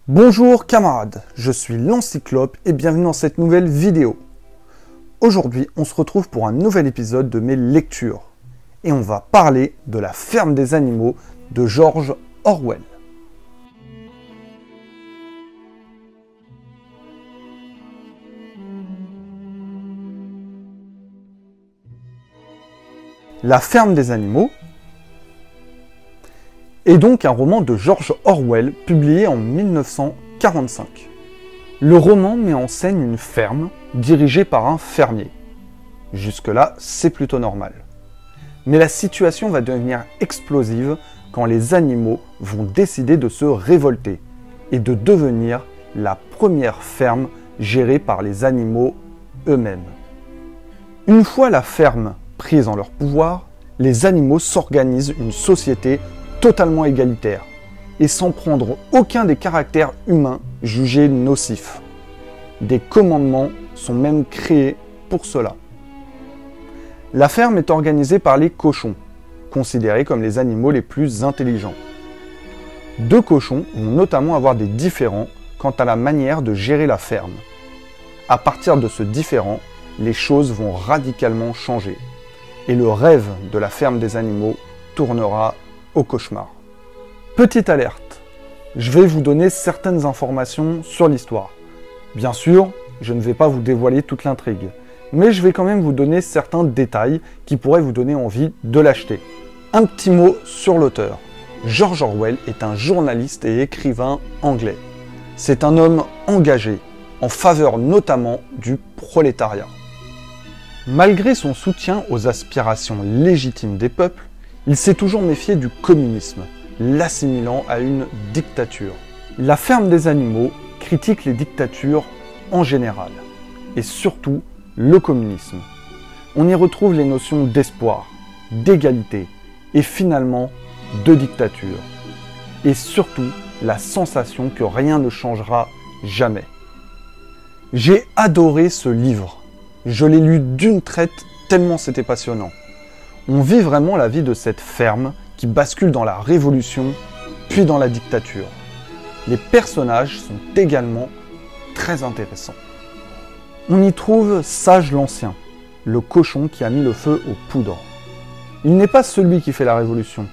Bonjour camarades, je suis l'Encyclope et bienvenue dans cette nouvelle vidéo. Aujourd'hui, on se retrouve pour un nouvel épisode de mes lectures. Et on va parler de La ferme des animaux de George Orwell. La ferme des animaux est donc un roman de George Orwell publié en 1945. Le roman met en scène une ferme dirigée par un fermier. Jusque-là, c'est plutôt normal. Mais la situation va devenir explosive quand les animaux vont décider de se révolter et de devenir la première ferme gérée par les animaux eux-mêmes. Une fois la ferme prise en leur pouvoir, les animaux s'organisent une société totalement égalitaire et sans prendre aucun des caractères humains jugés nocifs. Des commandements sont même créés pour cela. La ferme est organisée par les cochons, considérés comme les animaux les plus intelligents. Deux cochons vont notamment avoir des différends quant à la manière de gérer la ferme. À partir de ce différend, les choses vont radicalement changer et le rêve de la ferme des animaux tournera au cauchemar. Petite alerte, je vais vous donner certaines informations sur l'histoire. Bien sûr, je ne vais pas vous dévoiler toute l'intrigue, mais je vais quand même vous donner certains détails qui pourraient vous donner envie de l'acheter. Un petit mot sur l'auteur. George Orwell est un journaliste et écrivain anglais. C'est un homme engagé, en faveur notamment du prolétariat. Malgré son soutien aux aspirations légitimes des peuples, il s'est toujours méfié du communisme, l'assimilant à une dictature. La ferme des animaux critique les dictatures en général, et surtout le communisme. On y retrouve les notions d'espoir, d'égalité, et finalement de dictature. Et surtout la sensation que rien ne changera jamais. J'ai adoré ce livre. Je l'ai lu d'une traite tellement c'était passionnant. On vit vraiment la vie de cette ferme qui bascule dans la révolution, puis dans la dictature. Les personnages sont également très intéressants. On y trouve Sage l'Ancien, le cochon qui a mis le feu aux poudres. Il n'est pas celui qui fait la révolution,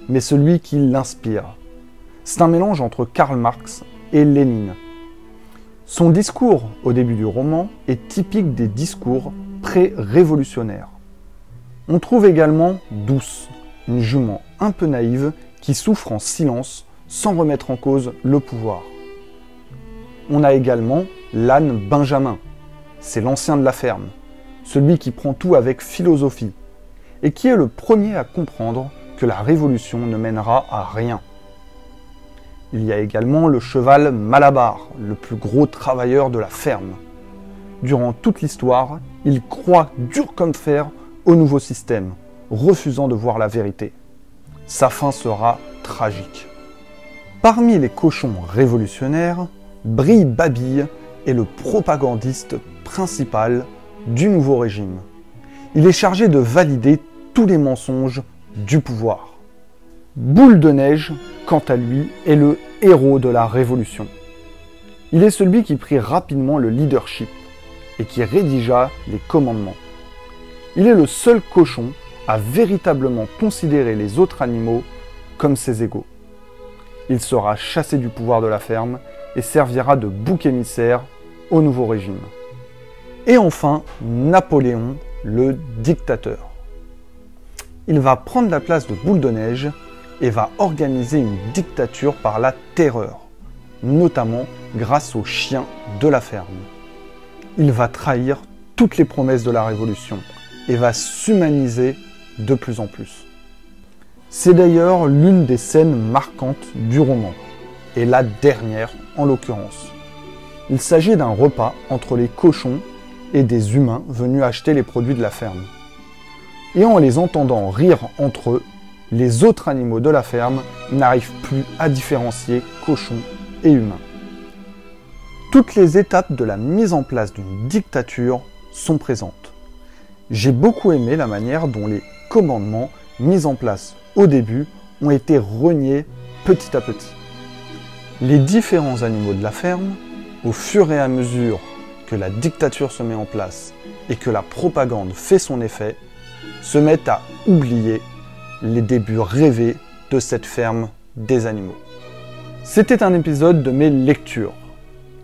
mais celui qui l'inspire. C'est un mélange entre Karl Marx et Lénine. Son discours au début du roman est typique des discours pré-révolutionnaires. On trouve également Douce, une jument un peu naïve qui souffre en silence sans remettre en cause le pouvoir. On a également l'âne Benjamin, c'est l'ancien de la ferme, celui qui prend tout avec philosophie et qui est le premier à comprendre que la révolution ne mènera à rien. Il y a également le cheval Malabar, le plus gros travailleur de la ferme. Durant toute l'histoire, il croit dur comme fer au nouveau système, refusant de voir la vérité. Sa fin sera tragique. Parmi les cochons révolutionnaires, Brille Babille est le propagandiste principal du nouveau régime. Il est chargé de valider tous les mensonges du pouvoir. Boule de Neige, quant à lui, est le héros de la révolution. Il est celui qui prit rapidement le leadership et qui rédigea les commandements. Il est le seul cochon à véritablement considérer les autres animaux comme ses égaux. Il sera chassé du pouvoir de la ferme et servira de bouc émissaire au nouveau régime. Et enfin, Napoléon, le dictateur. Il va prendre la place de Boule de Neige et va organiser une dictature par la terreur, notamment grâce aux chiens de la ferme. Il va trahir toutes les promesses de la Révolution et va s'humaniser de plus en plus. C'est d'ailleurs l'une des scènes marquantes du roman, et la dernière en l'occurrence. Il s'agit d'un repas entre les cochons et des humains venus acheter les produits de la ferme. Et en les entendant rire entre eux, les autres animaux de la ferme n'arrivent plus à différencier cochons et humains. Toutes les étapes de la mise en place d'une dictature sont présentes. J'ai beaucoup aimé la manière dont les commandements mis en place au début ont été reniés petit à petit. Les différents animaux de la ferme, au fur et à mesure que la dictature se met en place et que la propagande fait son effet, se mettent à oublier les débuts rêvés de cette ferme des animaux. C'était un épisode de mes lectures,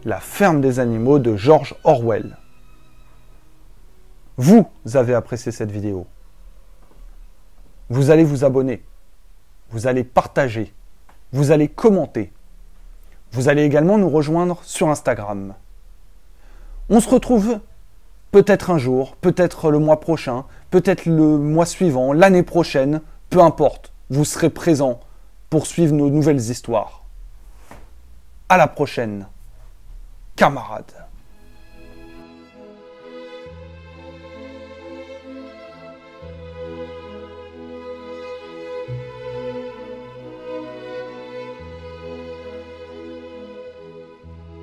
La ferme des animaux de George Orwell. Vous avez apprécié cette vidéo. Vous allez vous abonner, vous allez partager, vous allez commenter. Vous allez également nous rejoindre sur Instagram. On se retrouve peut-être un jour, peut-être le mois prochain, peut-être le mois suivant, l'année prochaine, peu importe. Vous serez présents pour suivre nos nouvelles histoires. À la prochaine, camarades.